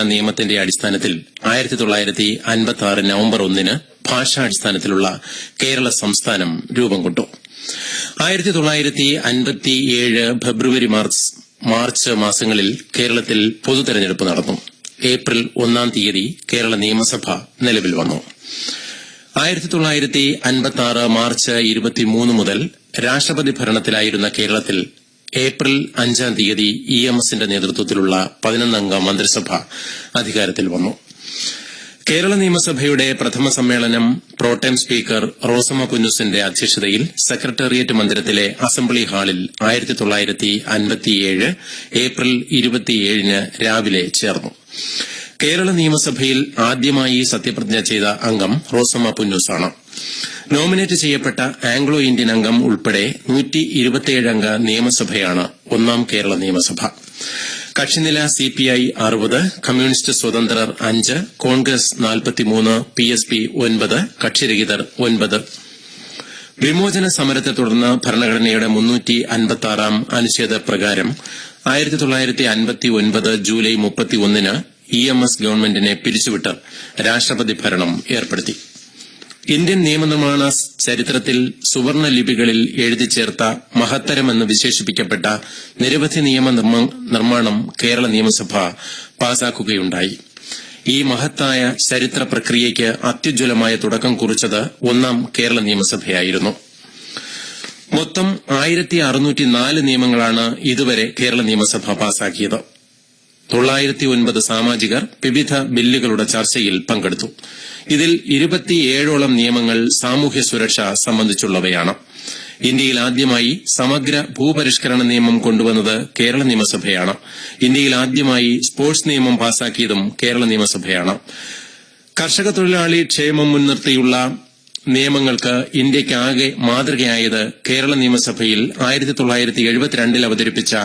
നിയമത്തിന്റെ അടിസ്ഥാനത്തിൽ 1956 നവംബർ 1 ഭാഷാടിസ്ഥാനത്തിലുള്ള കേരള സംസ്ഥാനം രൂപം കൊണ്ടു. 1957 ഫെബ്രുവരി മാർച്ച് മാസങ്ങളിൽ കേരളത്തിൽ പൊതുതെരഞ്ഞെടുപ്പ് നടന്നു. ഏപ്രിൽ 1 കേരള നിയമസഭ നിലവിൽ വന്നു. 1956 മാർച്ച് 23 മുതൽ രാഷ്ട്രപതി ഭരണത്തിലായിരുന്ന കേരളത്തിൽ ഏപ്രിൽ 5 EMSന്റെ നേതൃത്വത്തിലുള്ള 11-അംഗ മന്ത്രിസഭ അധികാരത്തിൽ വന്നു. കേരള നിയമസഭയുടെ പ്രഥമ സമ്മേളനം പ്രോടേം സ്പീക്കർ റോസമ്മ പുന്നൂസിന്റെ അധ്യക്ഷതയിൽ സെക്രട്ടേറിയറ്റ് മന്ദിരത്തിലെ അസംബ്ലി ഹാളിൽ 1957 ഏപ്രിൽ 27 രാവിലെ ചേർന്നു. കേരള നിയമസഭയിൽ ആദ്യമായി സത്യപ്രതിജ്ഞ ചെയ്ത അംഗം റോസമ്മ പുന്നൂസാണ്. നോമിനേറ്റ് ചെയ്യപ്പെട്ട ആംഗ്ലോ ഇന്ത്യൻ അംഗം ഉൾപ്പെടെ 127 അംഗ നിയമസഭയാണ് ഒന്നാം കേരള നിയമസഭ. കക്ഷിനില CPI 60, കമ്മ്യൂണിസ്റ്റ് സ്വതന്ത്രർ 5, കോൺഗ്രസ് 43, PSP 9, കക്ഷിരഹിതർ 9. വിമോചന സമരത്തെ തുടർന്ന് ഭരണഘടനയുടെ 356 അനുച്ഛേദ പ്രകാരം 1959 ജൂലൈ 31 EMS ഗവൺമെന്റിനെ പിരിച്ചുവിട്ട് രാഷ്ട്രപതി ഭരണം ഏർപ്പെടുത്തി. ഇന്ത്യൻ നിയമനിർമ്മാണ ചരിത്രത്തിൽ സുവർണ ലിപികളിൽ എഴുതി ചേർത്ത മഹത്തരമെന്ന് വിശേഷിപ്പിക്കപ്പെട്ട നിരവധി നിയമനിർമ്മാണം കേരള നിയമസഭ പാസാക്കുകയുണ്ടായി. ഈ മഹത്തായ ചരിത്ര പ്രക്രിയയ്ക്ക് അത്യുജ്വലമായ തുടക്കം കുറിച്ചത് ഒന്നാം കേരള നിയമസഭയായിരുന്നു. മൊത്തം 1604 നിയമങ്ങളാണ് ഇതുവരെ കേരള നിയമസഭ പാസാക്കിയത്. 909 സാമാജികർ വിവിധ ബില്ലുകളുടെ ചർച്ചയിൽ പങ്കെടുത്തു. ഇതിൽ 27ഓളം നിയമങ്ങൾ സാമൂഹ്യ സുരക്ഷ സംബന്ധിച്ചുള്ളവയാണ്. ഇന്ത്യയിൽ ആദ്യമായി സമഗ്ര ഭൂപരിഷ്കരണ നിയമം കൊണ്ടുവന്നത് കേരള നിയമസഭയാണ്. ഇന്ത്യയിൽ ആദ്യമായി സ്പോർട്സ് നിയമം പാസാക്കിയതും കേരള നിയമസഭയാണ്. കർഷക തൊഴിലാളി ക്ഷേമം മുൻനിർത്തിയുള്ള നിയമങ്ങൾക്ക് ഇന്ത്യയ്ക്കാകെ മാതൃകയായത് കേരള നിയമസഭയിൽ 1972 അവതരിപ്പിച്ച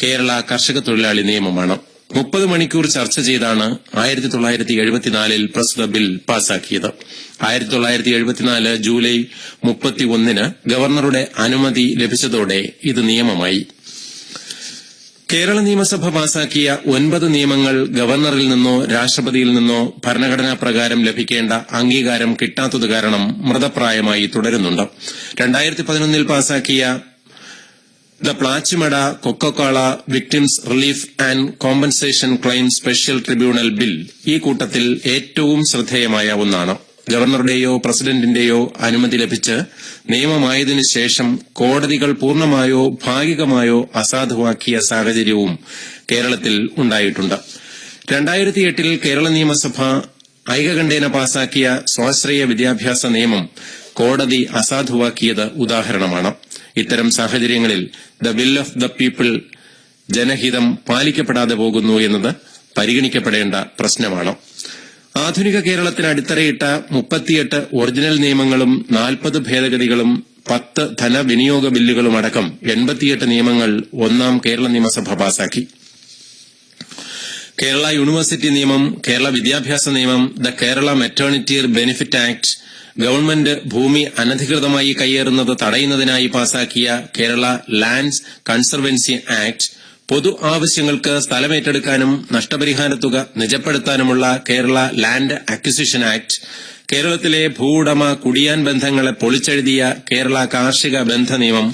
കേരള കർഷക തൊഴിലാളി നിയമമാണ്. 30 മണിക്കൂർ ചർച്ച ചെയ്താണ് 1974 പ്രസ്തുത ബിൽ പാസാക്കിയത്. 1974 ജൂലൈ 31 ഗവർണറുടെ അനുമതി ലഭിച്ചതോടെ ഇത് നിയമമായി. കേരള നിയമസഭ പാസാക്കിയ 9 നിയമങ്ങൾ ഗവർണറിൽ നിന്നോ രാഷ്ട്രപതിയിൽ നിന്നോ ഭരണഘടനാ പ്രകാരം ലഭിക്കേണ്ട അംഗീകാരം കിട്ടാത്തത് കാരണം മൃതപ്രായമായി തുടരുന്നുണ്ട്. 2011 പാസാക്കിയ the Plachimada Coca Cola victims relief and compensation claim special tribunal bill ഈ കൂട്ടത്തിൽ ഏറ്റവും ശ്രദ്ധേയമായ ഒന്നാണ്. ഗവർണറുടെയോ പ്രസിഡന്റിന്റെയോ അനുമതി ലഭിച്ച് നിയമമായതിനു ശേഷം കോടതികൾ പൂർണ്ണമായോ ഭാഗികമായോ അസാധുവാക്കിയ സാഹചര്യവും കേരളത്തിൽ ഉണ്ടായിട്ടുണ്ട്. 2008 കേരള നിയമസഭ ഐകകണ്ഠേന പാസാക്കിയ സ്വാശ്രയ വിദ്യാഭ്യാസ നിയമം കോടതി അസാധുവാക്കിയത് ഉദാഹരണമാണ്. ഇത്തരം സാഹചര്യങ്ങളിൽ the will of the people ജനഹിതം പാലിക്കപ്പെടാതെ പോകുന്നു എന്നത് പരിഗണിക്കപ്പെടേണ്ട പ്രശ്നമാണ്. ആധുനിക കേരളത്തിന് അടിത്തറയിട്ട 38 ഒറിജിനൽ നിയമങ്ങളും 40 ഭേദഗതികളും 10 ധനവിനിയോഗ ബില്ലുകളും അടക്കം 88 നിയമങ്ങൾ ഒന്നാം കേരള നിയമസഭ പാസാക്കി. കേരള യൂണിവേഴ്സിറ്റി നിയമം, കേരള വിദ്യാഭ്യാസ നിയമം, the Kerala maternity benefit act, government ഭൂമി അനധികൃതമായി കയ്യേറുന്നത് തടയുന്നതിനായി പാസാക്കിയ കേരള ലാൻഡ്സ് കൺസർവൻസി ആക്ട്, പൊതു ആവശ്യങ്ങൾക്ക് സ്ഥലമേറ്റെടുക്കാനും നഷ്ടപരിഹാര തുക നിജപ്പെടുത്താനുമുള്ള കേരള ലാൻഡ് അക്വിസിഷൻ ആക്ട്, കേരളത്തിലെ ഭൂവുടമ കുടിയാൻ ബന്ധങ്ങളെ പൊളിച്ചെഴുതിയ കേരള കാർഷിക ബന്ധ നിയമം,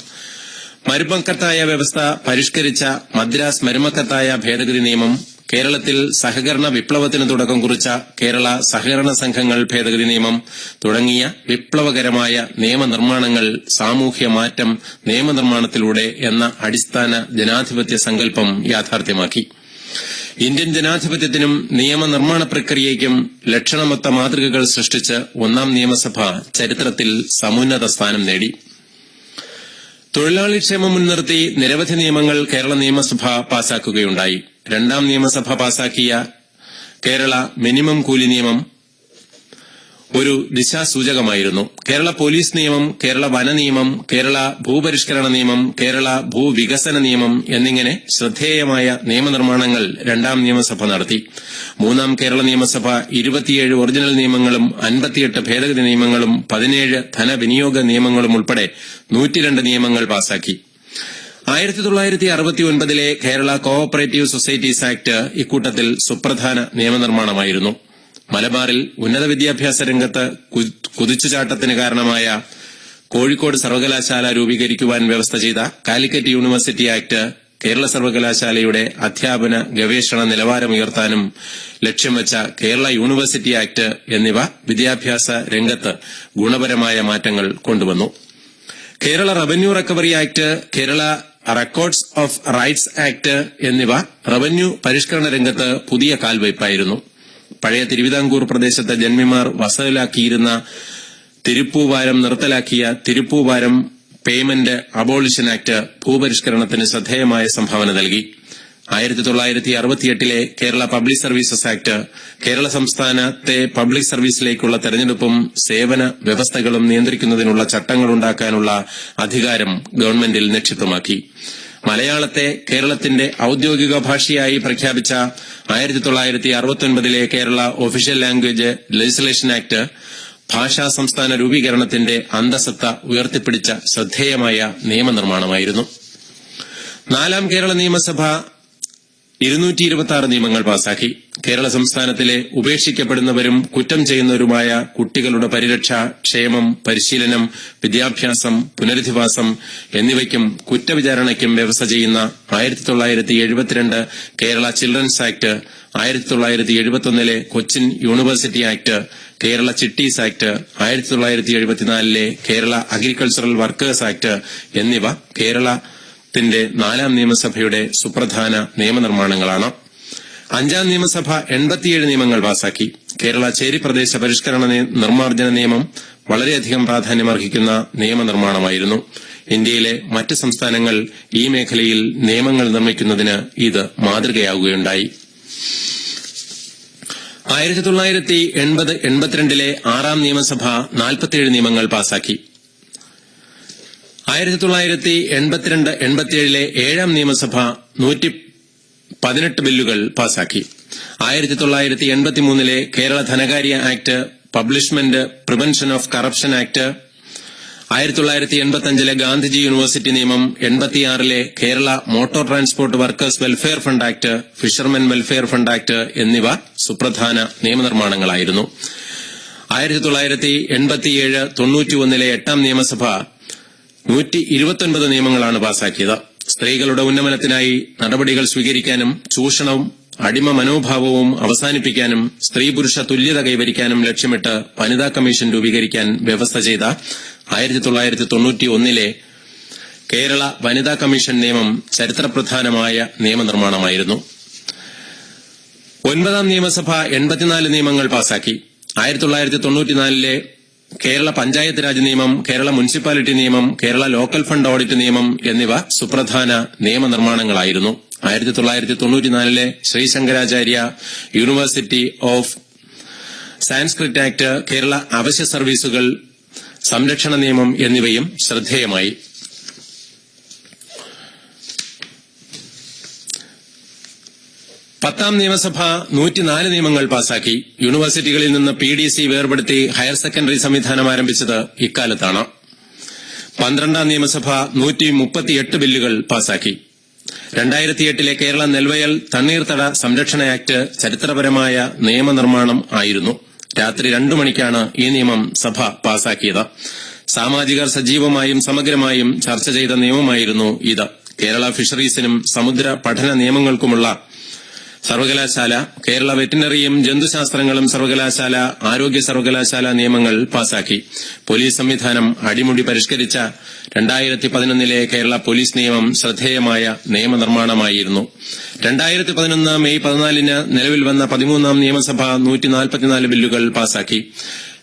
മരുമക്കത്തായ വ്യവസ്ഥ പരിഷ്കരിച്ച മദ്രാസ് മരുമക്കത്തായ ഭേദഗതി നിയമം, കേരളത്തിൽ സഹകരണ വിപ്ലവത്തിന് തുടക്കം കുറിച്ച കേരള സഹകരണ സംഘങ്ങൾ ഭേദഗതി നിയമം തുടങ്ങിയ വിപ്ലവകരമായ നിയമനിർമ്മാണങ്ങൾ സാമൂഹ്യ മാറ്റം നിയമനിർമ്മാണത്തിലൂടെ എന്ന അടിസ്ഥാന ജനാധിപത്യ സങ്കല്പം യാഥാർത്ഥ്യമാക്കി. ഇന്ത്യൻ ജനാധിപത്യത്തിനും നിയമനിർമ്മാണ പ്രക്രിയയ്ക്കും ലക്ഷണമൊത്ത മാതൃകകൾ സൃഷ്ടിച്ച് ഒന്നാം നിയമസഭ ചരിത്രത്തിൽ സമുന്നത സ്ഥാനം നേടി. തൊഴിലാളി ക്ഷേമം മുൻനിർത്തി നിരവധി നിയമങ്ങൾ കേരള നിയമസഭ പാസാക്കുകയുണ്ടായി. രണ്ടാം നിയമസഭ പാസാക്കിയ കേരള മിനിമം കൂലി നിയമം ഒരു ദിശാസൂചകമായിരുന്നു. കേരള പോലീസ് നിയമം, കേരള വന നിയമം, കേരള ഭൂപരിഷ്കരണ നിയമം, കേരള ഭൂവികസന നിയമം എന്നിങ്ങനെ ശ്രദ്ധേയമായ നിയമനിർമ്മാണങ്ങൾ രണ്ടാം നിയമസഭ നടത്തി. മൂന്നാം കേരള നിയമസഭ 27 ഒറിജിനൽ നിയമങ്ങളും 58 ഭേദഗതി നിയമങ്ങളും 17 ധനവിനിയോഗ നിയമങ്ങളും ഉൾപ്പെടെ 102 നിയമങ്ങൾ പാസാക്കി. 1969 കേരള കോഓപ്പറേറ്റീവ് സൊസൈറ്റീസ് ആക്ട് ഇക്കൂട്ടത്തിൽ സുപ്രധാന നിയമനിർമ്മാണമായിരുന്നു. മലബാറിൽ ഉന്നത വിദ്യാഭ്യാസ രംഗത്ത് കുതിച്ചുചാട്ടത്തിന് കാരണമായ കോഴിക്കോട് സർവകലാശാല രൂപീകരിക്കുവാൻ വ്യവസ്ഥ ചെയ്ത കാലിക്കറ്റ് യൂണിവേഴ്സിറ്റി ആക്ട് കേരള സർവകലാശാലയുടെ അധ്യാപന ഗവേഷണ നിലവാരമുയർത്താനും ലക്ഷ്യം വെച്ച കേരള യൂണിവേഴ്സിറ്റി ആക്ട് എന്നിവ വിദ്യാഭ്യാസ രംഗത്ത് ഗുണപരമായ മാറ്റങ്ങൾ കൊണ്ടുവന്നു. Kerala revenue recovery act, Kerala records of rights act എന്നിവ റവന്യൂ പരിഷ്കരണ രംഗത്ത് പുതിയ കാൽവയ്പായിരുന്നു. പഴയ തിരുവിതാംകൂർ പ്രദേശത്തെ ജന്മിമാർ വസൂലാക്കിയിരുന്ന തിരുപ്പൂവാരം നിർത്തലാക്കിയ തിരുപ്പൂവാരം പേയ്മെന്റ് അബോളിഷൻ ആക്ട് ഭൂപരിഷ്കരണത്തിന് ശ്രദ്ധേയമായ സംഭാവന നൽകി. 1968 Kerala public services act Kerala സംസ്ഥാനത്തെ പബ്ലിക് സർവീസിലേക്കുള്ള തെരഞ്ഞെടുപ്പും സേവന വ്യവസ്ഥകളും നിയന്ത്രിക്കുന്നതിനുള്ള ചട്ടങ്ങളുണ്ടാക്കാനുള്ള അധികാരം ഗവൺമെന്റിൽ നിക്ഷിപ്തമാക്കി. മലയാളത്തെ കേരളത്തിന്റെ ഔദ്യോഗിക ഭാഷയായി പ്രഖ്യാപിച്ച 1969 Kerala official language legislation act ഭാഷാ സംസ്ഥാന രൂപീകരണത്തിന്റെ അന്തസത്ത ഉയർത്തിപ്പിടിച്ച ശ്രദ്ധേയമായ നിയമനിർമ്മാണമായിരുന്നു. 4ാം കേരള നിയമസഭ 226 നിയമങ്ങൾ പാസാക്കി. കേരള സംസ്ഥാനത്തിലെ ഉപേക്ഷിക്കപ്പെടുന്നവരും കുറ്റം ചെയ്യുന്നവരുമായ കുട്ടികളുടെ പരിരക്ഷ, ക്ഷേമം, പരിശീലനം, വിദ്യാഭ്യാസം, പുനരധിവാസം എന്നിവയ്ക്കും കുറ്റവിചാരണയ്ക്കും വ്യവസ്ഥ ചെയ്യുന്ന 1972 Kerala children's act, 1971 Cochin university act, Kerala chitties act, 1974 Kerala agricultural workers act എന്നിവ കേരളത്തിന്റെ 4ാം നിയമസഭയുടെ സുപ്രധാന നിയമനിർമ്മാണങ്ങളാണ്. 5ാം നിയമസഭ 87 നിയമങ്ങൾ പാസാക്കി. കേരള ചേരി പ്രദേശ പരിഷ്കരണ നിർമ്മാർജ്ജന നിയമം വളരെയധികം പ്രാധാന്യമർഹിക്കുന്ന നിയമനിർമ്മാണമായിരുന്നു. ഇന്ത്യയിലെ മറ്റ് സംസ്ഥാനങ്ങൾ ഈ മേഖലയിൽ നിയമങ്ങൾ നിർമ്മിക്കുന്നതിന് ഇത് മാതൃകയാവുകയുണ്ടായി. 1980-82 6ാം നിയമസഭ 47 നിയമങ്ങൾ പാസാക്കി. 1982-87 7ാം നിയമസഭ 118 ബില്ലുകൾ പാസാക്കി. 1983 കേരള ധനകാര്യ ആക്ട്, പബ്ലിഷ്മെന്റ് prevention of corruption act, 1985 Gandhiji university നിയമം, 86 Kerala motor transport workers welfare fund act, fishermen welfare fund act എന്നിവ സുപ്രധാന നിയമനിർമ്മാണങ്ങളായിരുന്നു. 1987-91 8ാം നിയമസഭ 129 നിയമങ്ങളാണ് പാസാക്കിയത്. സ്ത്രീകളുടെ ഉന്നമനത്തിനായി നടപടികൾ സ്വീകരിക്കാനും ചൂഷണവും അടിമ മനോഭാവവും അവസാനിപ്പിക്കാനും സ്ത്രീ പുരുഷ തുല്യത കൈവരിക്കാനും ലക്ഷ്യമിട്ട് വനിതാ കമ്മീഷൻ രൂപീകരിക്കാൻ വ്യവസ്ഥ ചെയ്ത 1991 കേരള വനിതാ കമ്മീഷൻ നിയമം ചരിത്രപ്രധാനമായ നിയമനിർമ്മാണമായിരുന്നു. 9ാം നിയമസഭ 84 നിയമങ്ങൾ പാസാക്കി. 1994 കേരള പഞ്ചായത്ത് രാജ് നിയമം, കേരള മുനിസിപ്പാലിറ്റി നിയമം, കേരള ലോക്കൽ ഫണ്ട് ഓഡിറ്റ് നിയമം എന്നിവ സുപ്രധാന നിയമനിർമ്മാണങ്ങളായിരുന്നു. 1994 Sree Sankaracharya university of Sanskrit act, Kerala അവശ്യ സർവീസുകൾ സംരക്ഷണ നിയമം എന്നിവയും ശ്രദ്ധേയമായി. 10ാം നിയമസഭ 104 നിയമങ്ങൾ പാസാക്കി. യൂണിവേഴ്സിറ്റികളിൽ നിന്ന് PDC വേർപെടുത്തി ഹയർ സെക്കൻഡറി സംവിധാനം ആരംഭിച്ചത് ഇക്കാലത്താണ്. 12ാം നിയമസഭ 138 ബില്ലുകൾ പാസാക്കി. 2008 കേരള നെൽവയൽ തണ്ണീർത്തട സംരക്ഷണ ആക്ട് ചരിത്രപരമായ നിയമനിർമ്മാണം ആയിരുന്നു. രാത്രി 2 മണിക്കാണ് ഈ നിയമം സഭ പാസാക്കിയത്. സാമാജികർ സജീവമായും സമഗ്രമായും ചർച്ച ചെയ്ത നിയമമായിരുന്നു ഇത്. കേരള ഫിഷറീസിനും സമുദ്ര പഠന നിയമങ്ങൾക്കുമുള്ള സർവകലാശാല, കേരള വെറ്റിനറിയും ജന്തുശാസ്ത്രങ്ങളും സർവകലാശാല, ആരോഗ്യ സർവകലാശാല നിയമങ്ങൾ പാസാക്കി. പോലീസ് സംവിധാനം അടിമുടി പരിഷ്കരിച്ച 2011 കേരള പോലീസ് നിയമം ശ്രദ്ധേയമായ നിയമനിർമ്മാണമായിരുന്നു. 2011 മെയ് 14 നിലവിൽ വന്ന 13ാം നിയമസഭ 144 ബില്ലുകൾ പാസാക്കി.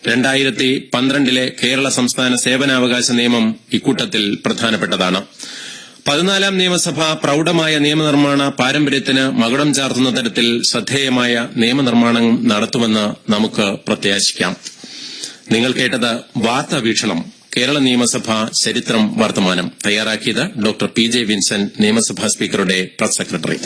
2012 കേരള സംസ്ഥാന സേവനാവകാശ നിയമം ഇക്കൂട്ടത്തിൽ പ്രധാനപ്പെട്ടതാണ്. 14ാം നിയമസഭ പ്രൌഢമായ നിയമനിർമ്മാണ പാരമ്പര്യത്തിന് മകുടം ചാർത്തുന്ന തരത്തിൽ ശ്രദ്ധേയമായ നിയമനിർമ്മാണം നടത്തുമെന്ന് നമുക്ക് പ്രത്യാശിക്കാം. നിങ്ങൾ കേട്ടത് വാർത്താ വീക്ഷണം, കേരള നിയമസഭ ചരിത്രം വർത്തമാനം. തയ്യാറാക്കിയത് ഡോക്ടർ PJ വിൻസെന്റ്, നിയമസഭാ സ്പീക്കറുടെ പ്രസ് സെക്രട്ടറി.